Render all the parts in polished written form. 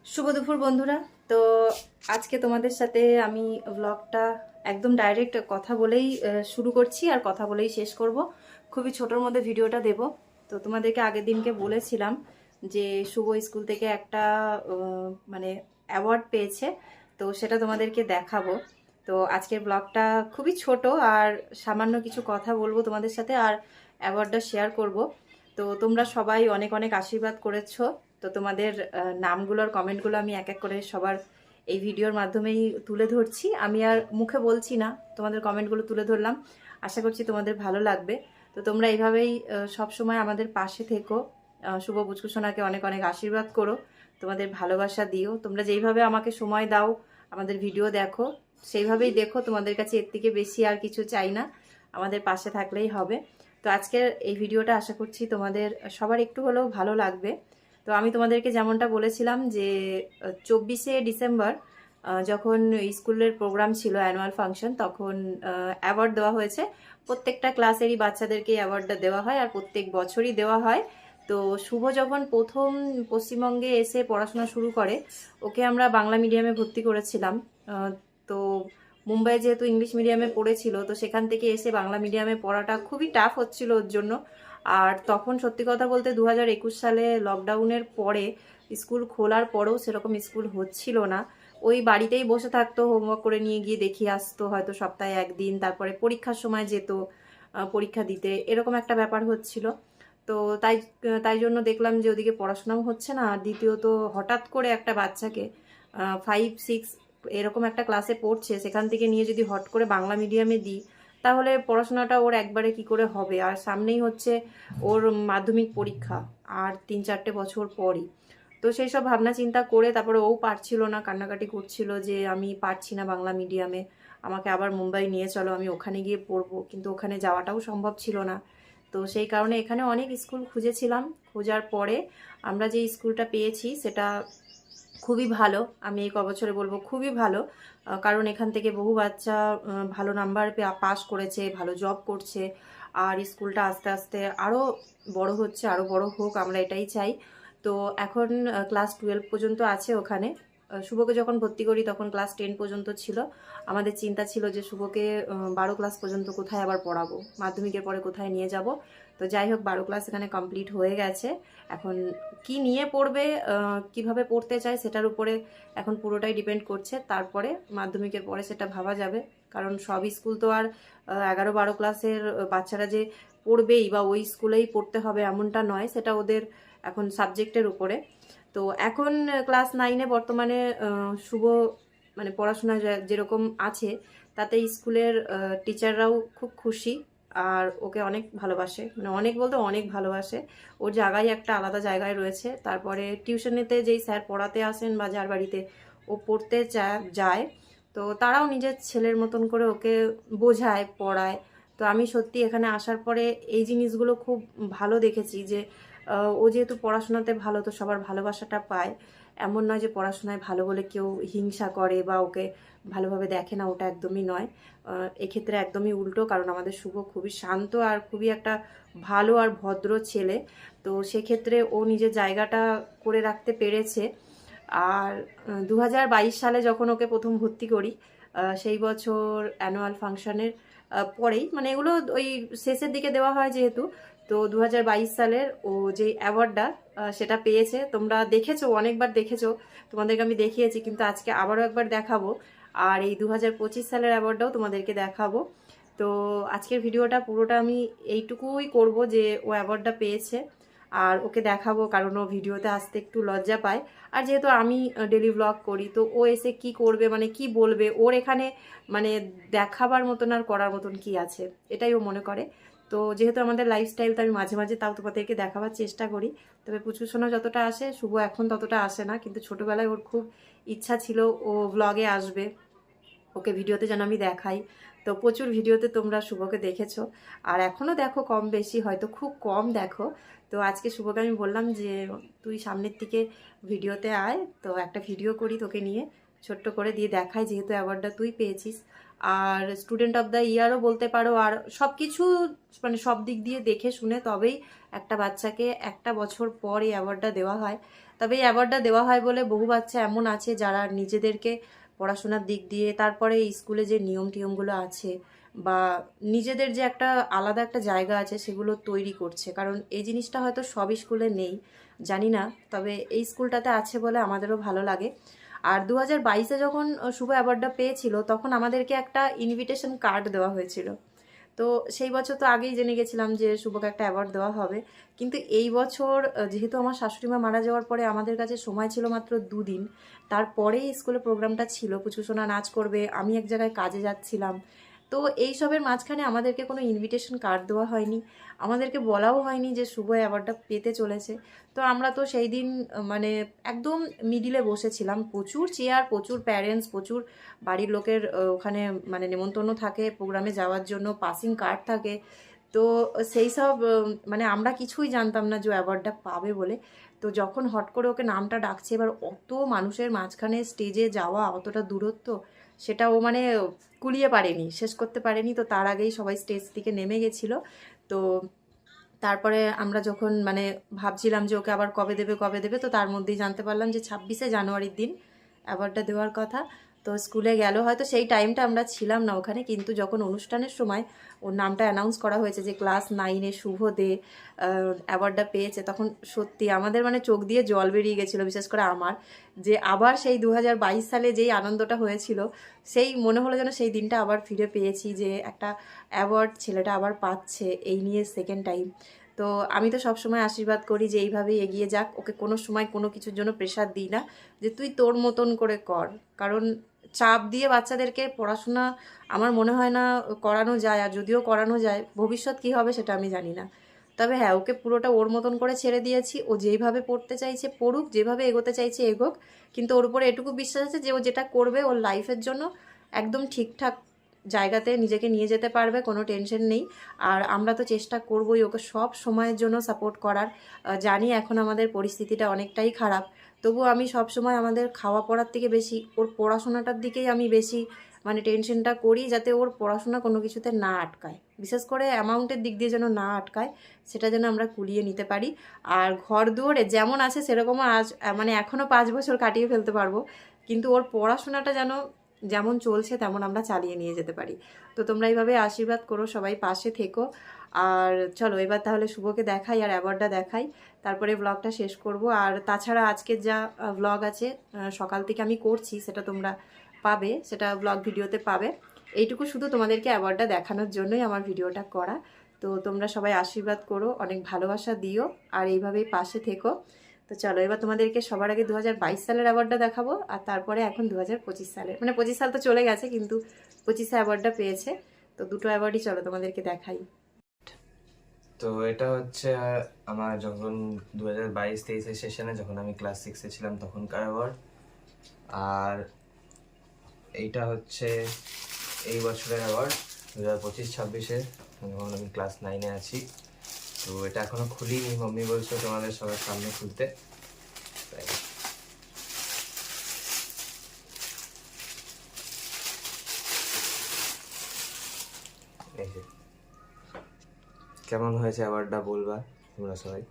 শুভ দুপুর বন্ধুরা। তো আজকে তোমাদের সাথে আমি ব্লগটা একদম ডাইরেক্ট কথা বলেই শুরু করছি আর কথা বলেই শেষ করব। খুবই ছোটোর মধ্যে ভিডিওটা দেব। তো তোমাদেরকে আগের দিনকে বলেছিলাম যে শুভ স্কুল থেকে একটা মানে অ্যাওয়ার্ড পেয়েছে, তো সেটা তোমাদেরকে দেখাবো। তো আজকের ব্লগটা খুবই ছোট আর সামান্য কিছু কথা বলবো তোমাদের সাথে আর অ্যাওয়ার্ডটা শেয়ার করব। তো তোমরা সবাই অনেক অনেক আশীর্বাদ করেছো। তো তোমাদের নামগুলোর কমেন্টগুলো আমি এক এক করে সবার এই ভিডিওর মাধ্যমেই তুলে ধরছি। আমি আর মুখে বলছি না, তোমাদের কমেন্টগুলো তুলে ধরলাম। আশা করছি তোমাদের ভালো লাগবে। তো তোমরা এইভাবেই সব সময় আমাদের পাশে থেকো। শুভ বুচকুসোনাকে অনেক অনেক আশীর্বাদ করো, তোমাদের ভালোবাসা দিও। তোমরা যেইভাবে আমাকে সময় দাও, আমাদের ভিডিও দেখো, সেইভাবেই দেখো। তোমাদের কাছে এর থেকে বেশি আর কিছু চাই না, আমাদের পাশে থাকলেই হবে। তো আজকের এই ভিডিওটা আশা করছি তোমাদের সবার একটু হলেও ভালো লাগবে। তো আমি তোমাদেরকে যেমনটা বলেছিলাম যে 24শে ডিসেম্বর যখন স্কুলের প্রোগ্রাম ছিল অ্যানুয়াল ফাংশন, তখন অ্যাওয়ার্ড দেওয়া হয়েছে। প্রত্যেকটা ক্লাসেরই বাচ্চাদেরকে অ্যাওয়ার্ডটা দেওয়া হয় আর প্রত্যেক বছরই দেওয়া হয়। তো শুভ যখন প্রথম পশ্চিমবঙ্গে এসে পড়াশোনা শুরু করে, ওকে আমরা বাংলা মিডিয়ামে ভর্তি করেছিলাম। তো মুম্বাই যেহেতু ইংলিশ মিডিয়ামে পড়েছিল, তো সেখান থেকে এসে বাংলা মিডিয়ামে পড়াটা খুবই টাফ হচ্ছিল ওর জন্য। আর তখন সত্যি কথা বলতে 2021 সালে লকডাউনের পরে স্কুল খোলার পরেও সেরকম স্কুল হচ্ছিল না। ওই বাড়িতেই বসে থাকতো, হোমওয়ার্ক করে নিয়ে গিয়ে দেখিয়ে আসতো হয়তো সপ্তাহে একদিন, তারপরে পরীক্ষার সময় যেত পরীক্ষা দিতে, এরকম একটা ব্যাপার হচ্ছিল। তো তাই তাই জন্য দেখলাম যে ওদিকে পড়াশোনাও হচ্ছে না। আর দ্বিতীয়ত হঠাৎ করে একটা বাচ্চাকে 5-6 এরকম একটা ক্লাসে পড়ছে, সেখান থেকে নিয়ে যদি হট করে বাংলা মিডিয়ামে দিই, তাহলে পড়াশোনাটা ওর একবারে কি করে হবে। আর সামনেই হচ্ছে ওর মাধ্যমিক পরীক্ষা, আর 3-4টে বছর পরই। তো সেই সব ভাবনা চিন্তা করে তারপরে ও পারছিল না, কান্নাকাটি করছিল যে আমি পারছি না বাংলা মিডিয়ামে, আমাকে আবার মুম্বাই নিয়ে চলো, আমি ওখানে গিয়ে পড়বো। কিন্তু ওখানে যাওয়াটাও সম্ভব ছিল না। তো সেই কারণে এখানে অনেক স্কুল খুঁজেছিলাম। খোঁজার পরে আমরা যে স্কুলটা পেয়েছি সেটা খুবই ভালো। আমি এই কবছরে বলবো খুবই ভালো। কারণ এখান থেকে বহু বাচ্চা ভালো নাম্বার পাস করেছে, ভালো জব করছে। আর স্কুলটা আস্তে আস্তে আরও বড় হচ্ছে, আরও বড় হোক, আমরা এটাই চাই। তো এখন ক্লাস 12 পর্যন্ত আছে ওখানে। শুভকে যখন ভর্তি করি তখন ক্লাস 10 পর্যন্ত ছিল। আমাদের চিন্তা ছিল যে শুভকে 12 ক্লাস পর্যন্ত কোথায় আবার পড়াবো, মাধ্যমিকের পরে কোথায় নিয়ে যাব। তো যাই হোক, 12 ক্লাস এখানে কমপ্লিট হয়ে গেছে। এখন কি নিয়ে পড়বে, কিভাবে পড়তে চায় সেটার উপরে এখন পুরোটাই ডিপেন্ড করছে। তারপরে মাধ্যমিকের পরে সেটা ভাবা যাবে। কারণ সব স্কুল তো আর 11-12 ক্লাসের বাচ্চারা যে পড়বেই বা ওই স্কুলেই পড়তে হবে এমনটা নয়, সেটা ওদের এখন সাবজেক্টের উপরে। তো এখন ক্লাস 9-এ বর্তমানে শুভ মানে পড়াশোনা যেরকম আছে, তাতে স্কুলের টিচাররাও খুব খুশি আর ওকে অনেক ভালোবাসে। মানে অনেক বলতে অনেক ভালোবাসে। ওর জায়গায় একটা আলাদা জায়গায় রয়েছে। তারপরে টিউশনেতে যেই স্যার পড়াতে আসেন বা যার বাড়িতে ও পড়তে যায়, তো তারাও নিজের ছেলের মতন করে ওকে বোঝায়, পড়ায়। তো আমি সত্যি এখানে আসার পরে এই জিনিসগুলো খুব ভালো দেখেছি যে ও যেহেতু পড়াশোনাতে ভালো, তো সবার ভালোবাসাটা পায়। এমন নয় যে পড়াশোনায় ভালো বলে কেউ হিংসা করে বা ওকে ভালোভাবে দেখে না, ওটা একদমই নয়। এক্ষেত্রে একদমই উল্টো। কারণ আমাদের শুভ খুবই শান্ত আর খুবই একটা ভালো আর ভদ্র ছেলে। তো সেক্ষেত্রে ও নিজের জায়গাটা করে রাখতে পেরেছে। আর 2022 সালে যখন ওকে প্রথম ভর্তি করি, সেই বছর অ্যানুয়াল ফাংশনের পরেই, মানে এগুলো ওই শেষের দিকে দেওয়া হয় যেহেতু, তো 2022 সালের ও যে অ্যাওয়ার্ডটা সেটা পেয়েছে। তোমরা দেখেছো, অনেকবার দেখেছো, তোমাদেরকে আমি দেখিয়েছি, কিন্তু আজকে আবারও একবার দেখাবো। আর এই 2025 সালের অ্যাওয়ার্ডটাও তোমাদেরকে দেখাবো। তো আজকের ভিডিওটা পুরোটা আমি এইটুকুই করব যে ও অ্যাওয়ার্ডটা পেয়েছে আর ওকে দেখাবো, কারণ ও ভিডিওতে আসতে একটু লজ্জা পায়। আর যেহেতু আমি ডেলি ব্লগ করি, তো ও এসে কি করবে, মানে কি বলবে, ওর এখানে মানে দেখাবার মতন আর করার মতন কি আছে, এটাই ও মনে করে। তো যেহেতু আমাদের লাইফস্টাইল, তো আমি মাঝে মাঝে তাও তোমাদেরকে দেখাবার চেষ্টা করি। তবে পুচু সোনা যতটা আসে, শুভ এখন ততটা আসে না, কিন্তু ছোটোবেলায় ওর খুব ইচ্ছা ছিল ও ব্লগে আসবে, ওকে ভিডিওতে যেন আমি দেখাই। তো প্রচুর ভিডিওতে তোমরা শুভকে দেখেছো, আর এখনও দেখো কম বেশি, হয়তো খুব কম দেখো। তো আজকে শুভকে আমি বললাম যে তুই সামনের দিকে ভিডিওতে আয়, তো একটা ভিডিও করি তোকে নিয়ে, ছোট্ট করে দিয়ে দেখাই, যেহেতু অ্যাওয়ার্ডটা তুই পেয়েছিস। আর স্টুডেন্ট অফ দ্য ইয়ারও বলতে পারো। আর সব কিছু মানে সব দিক দিয়ে দেখে শুনে তবেই একটা বাচ্চাকে একটা বছর পর এই অ্যাওয়ার্ডটা দেওয়া হয়। তো তবে এই অ্যাওয়ার্ডটা দেওয়া হয় বলে বহু বাচ্চা এমন আছে যারা নিজেদেরকে পড়াশোনার দিক দিয়ে, তারপরে স্কুলে যে নিয়ম টিয়মগুলো আছে বা নিজেদের যে একটা আলাদা একটা জায়গা আছে সেগুলো তৈরি করছে। কারণ এই জিনিসটা হয়তো সব স্কুলে নেই, জানি না, তবে এই স্কুলটাতে আছে বলে আমাদেরও ভালো লাগে। আর 2022-এ যখন শুভ অ্যাওয়ার্ডটা পেয়েছিল তখন আমাদেরকে একটা ইনভিটেশন কার্ড দেওয়া হয়েছিল। তো সেই বছর তো আগেই জেনে গেছিলাম যে শুভকে একটা অ্যাওয়ার্ড দেওয়া হবে, কিন্তু এই বছর যেহেতু আমার শাশুড়ি মা মারা যাওয়ার পরে আমাদের কাছে সময় ছিল মাত্র 2 দিন, তারপরেই স্কুলে প্রোগ্রামটা ছিল, পুচকুসোনা নাচ করবে, আমি এক জায়গায় কাজে যাচ্ছিলাম। তো এইসবের মাঝখানে আমাদেরকে কোনো ইনভিটেশন কার্ড দেওয়া হয়নি, আমাদেরকে বলাও হয়নি যে শুভ অ্যাওয়ার্ডটা পেতে চলেছে। তো আমরা তো সেই দিন মানে একদম মিডিলে বসেছিলাম, প্রচুর চেয়ার, প্রচুর প্যারেন্টস, প্রচুর বাড়ির লোকের ওখানে মানে নেমন্তন্ন থাকে প্রোগ্রামে যাওয়ার জন্য, পাসিং কার্ড থাকে। তো সেই সব মানে আমরা কিছুই জানতাম না যে অ্যাওয়ার্ডটা পাবে বলে। তো যখন হট করে ওকে নামটা ডাকছে, এবার অত মানুষের মাঝখানে স্টেজে যাওয়া, অতটা দূরত্ব, সেটা ও মানে কুলিয়ে পারেনি, শেষ করতে পারেনি। তো তার আগেই সবাই স্টেজ থেকে নেমে গেছিলো। তো তারপরে আমরা যখন মানে ভাবছিলাম যে ওকে আবার কবে দেবে কবে দেবে, তো তার মধ্যেই জানতে পারলাম যে 26শে জানুয়ারির দিন অ্যাওয়ার্ডটা দেওয়ার কথা। তো স্কুলে গেল, হয়তো সেই টাইমটা আমরা ছিলাম না ওখানে, কিন্তু যখন অনুষ্ঠানের সময় ওর নামটা অ্যানাউন্স করা হয়েছে যে ক্লাস 9-এ শুভ দে অ্যাওয়ার্ডটা পেয়েছে, তখন সত্যি আমাদের মানে চোখ দিয়ে জল বেরিয়ে গেছিলো, বিশেষ করে আমার, যে আবার সেই 2022 সালে যেই আনন্দটা হয়েছিল, সেই মনে হলো যেন সেই দিনটা আবার ফিরে পেয়েছি, যে একটা অ্যাওয়ার্ড ছেলেটা আবার পাচ্ছে, এই নিয়ে সেকেন্ড টাইম। তো আমি তো সবসময় আশীর্বাদ করি যে এইভাবেই এগিয়ে যাক, ওকে কোনো সময় কোনো কিছুর জন্য প্রেশার দিই না, যে তুই তোর মতন করে কর। কারণ চাপ দিয়ে বাচ্চাদেরকে পড়াশোনা আমার মনে হয় না করানো যায়, আর যদিও করানো যায় ভবিষ্যৎ কী হবে সেটা আমি জানি না। তবে হ্যাঁ, ওকে পুরোটা ওর মতন করে ছেড়ে দিয়েছি, ও যেইভাবে পড়তে চাইছে পড়ুক, যেভাবে এগোতে চাইছে এগোক, কিন্তু ওর উপরে এটুকু বিশ্বাস আছে যে ও যেটা করবে ওর লাইফের জন্য একদম ঠিকঠাক জায়গাতে নিজেকে নিয়ে যেতে পারবে, কোনো টেনশন নেই। আর আমরা তো চেষ্টা করবোই ওকে সব সময়ের জন্য সাপোর্ট করার। জানি এখন আমাদের পরিস্থিতিটা অনেকটাই খারাপ, তবুও আমি সব সময় আমাদের খাওয়া পড়ার থেকে বেশি ওর পড়াশোনাটার দিকেই আমি বেশি মানে টেনশনটা করি, যাতে ওর পড়াশোনা কোনো কিছুতে না আটকায়, বিশেষ করে অ্যামাউন্টের দিক দিয়ে যেন না আটকায়, সেটা যেন আমরা কুলিয়ে নিতে পারি। আর ঘর দুয়ারে যেমন আছে সেরকমও আজ মানে এখনও 5 বছর কাটিয়ে ফেলতে পারবো, কিন্তু ওর পড়াশোনাটা যেন যেমন চলছে তেমন আমরা চালিয়ে নিয়ে যেতে পারি। তো তোমরা এইভাবে আশীর্বাদ করো, সবাই পাশে থেকো। আর চলো এবার তাহলে শুভকে দেখাই আর অ্যাওয়ার্ডটা দেখাই, তারপরে ব্লগটা শেষ করব। আর তাছাড়া আজকের যা ব্লগ আছে সকাল থেকে আমি করছি, সেটা তোমরা পাবে, সেটা ব্লগ ভিডিওতে পাবে। এইটুকু শুধু তোমাদেরকে অ্যাওয়ার্ডটা দেখানোর জন্যই আমার ভিডিওটা করা। তো তোমরা সবাই আশীর্বাদ করো, অনেক ভালোবাসা দিও, আর এইভাবেই পাশে থেকো। তো চলো এবার তোমাদেরকে সবার আগে 2022 সালের অ্যাওয়ার্ডটা দেখাবো, আর তারপরে এখন 2025 সালের, মানে 25 সাল তো চলে গেছে, কিন্তু 25-এ অ্যাওয়ার্ডটা পেয়েছে। তো দুটো অ্যাওয়ার্ডই চলো তোমাদেরকে দেখাই। তো এটা হচ্ছে আমার যখন 2022-23 সেশনে যখন আমি ক্লাস 6-এ ছিলাম তখনকার অ্যাওয়ার্ড। আর এইটা হচ্ছে এই বছরের অ্যাওয়ার্ড 2025-26-এ, যখন আমি ক্লাস 9-এ আছি। তো এটা এখনো খুলিনি, মাম্মি বলছে তোমাদের সবার সামনে খুলতে, তাই এই যে কেমন হয়েছে অ্যাওয়ার্ডটা বলবা তোমরা সবাই।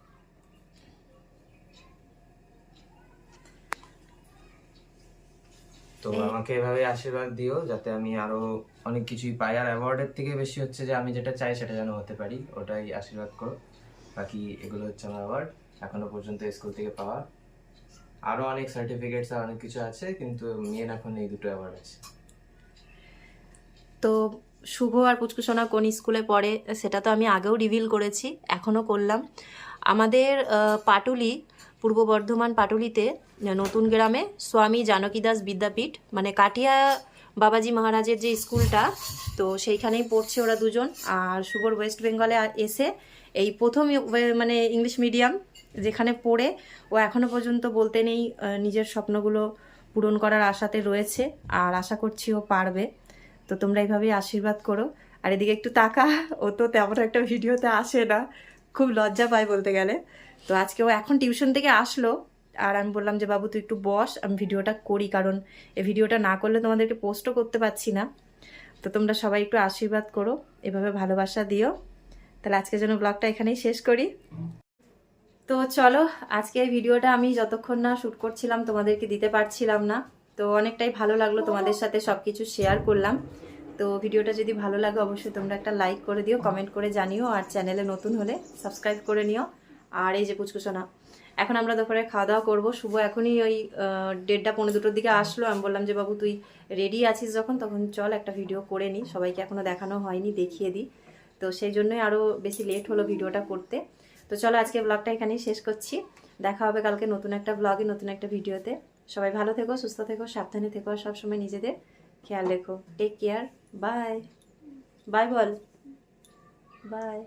তো আমাকে এভাবে আশীর্বাদ দিও যাতে আমি আরো অনেক কিছুই পাই, আর অ্যাওয়ার্ডের থেকে বেশি হচ্ছে যে আমি যেটা চাই সেটা যেন হতে পারি, ওটাই আশীর্বাদ করো। বাকি এগুলো হচ্ছে আমার অ্যাওয়ার্ড এখনো পর্যন্ত স্কুল থেকে পাওয়া, আরো অনেক সার্টিফিকেটস আর অনেক কিছু আছে, কিন্তু মেন এখন এই দুটো অ্যাওয়ার্ড আছে। তো শুভ আর পুচকুসোনা কোন স্কুলে পড়ে সেটা তো আমি আগেও রিভিল করেছি, এখনও করলাম। আমাদের পাটুলি, পূর্ব বর্ধমান পাটুলিতে নতুন গ্রামে স্বামী জানকী দাস বিদ্যাপীঠ, মানে কাটিয়া বাবাজি মহারাজের যে স্কুলটা, তো সেইখানেই পড়ছে ওরা দুজন। আর শুভর ওয়েস্ট বেঙ্গলে এসে এই প্রথম মানে ইংলিশ মিডিয়াম যেখানে পড়ে ও এখনও পর্যন্ত বলতে নেই নিজের স্বপ্নগুলো পূরণ করার আশাতে রয়েছে, আর আশা করছি ও পারবে। তো তোমরা এইভাবেই আশীর্বাদ করো। আর এদিকে একটু তাকা, ও তো তেমন একটা ভিডিওতে আসে না, খুব লজ্জা পায় বলতে গেলে। তো আজকে ও এখন টিউশন থেকে আসলো, আর আমি বললাম যে বাবু তুই একটু বস, আমি ভিডিওটা করি, কারণ এই ভিডিওটা না করলে তোমাদেরকে পোস্টও করতে পারছি না। তো তোমরা সবাই একটু আশীর্বাদ করো, এভাবে ভালোবাসা দিও। তাহলে আজকের জন্য ব্লগটা এখানেই শেষ করি। তো তো চলো, আজকে এই ভিডিওটা আমি যতক্ষণ না শ্যুট করছিলাম তোমাদেরকে দিতে পারছিলাম না। তো অনেকটাই ভালো লাগলো, তোমাদের সাথে সবকিছু শেয়ার করলাম। তো ভিডিওটা যদি ভালো লাগে অবশ্যই তোমরা একটা লাইক করে দিও, কমেন্ট করে জানিও, আর চ্যানেলে নতুন হলে সাবস্ক্রাইব করে নিও। আর এই যে পুচকুসোনা, এখন আমরা দুপুরে খাওয়া দাওয়া করবো। শুভ এখনই ওই 1:30 পৌনে 2টোর দিকে আসলো। আমি বললাম যে বাবু তুই রেডি আছিস যখন, তখন চল একটা ভিডিও করে নিই, সবাইকে এখনো দেখানো হয়নি, দেখিয়ে দিই। তো সেই জন্যই আরও বেশি লেট হলো ভিডিওটা করতে। তো চলো আজকে ব্লগটা এখানেই শেষ করছি। দেখা হবে কালকে নতুন একটা ব্লগে, নতুন একটা ভিডিওতে। সবাই ভালো থেকো, সুস্থ থেকো, সাবধানে থেকো, আর সবসময় নিজেদের খেয়াল রেখো। Take care. বাই বাই বল। বাই।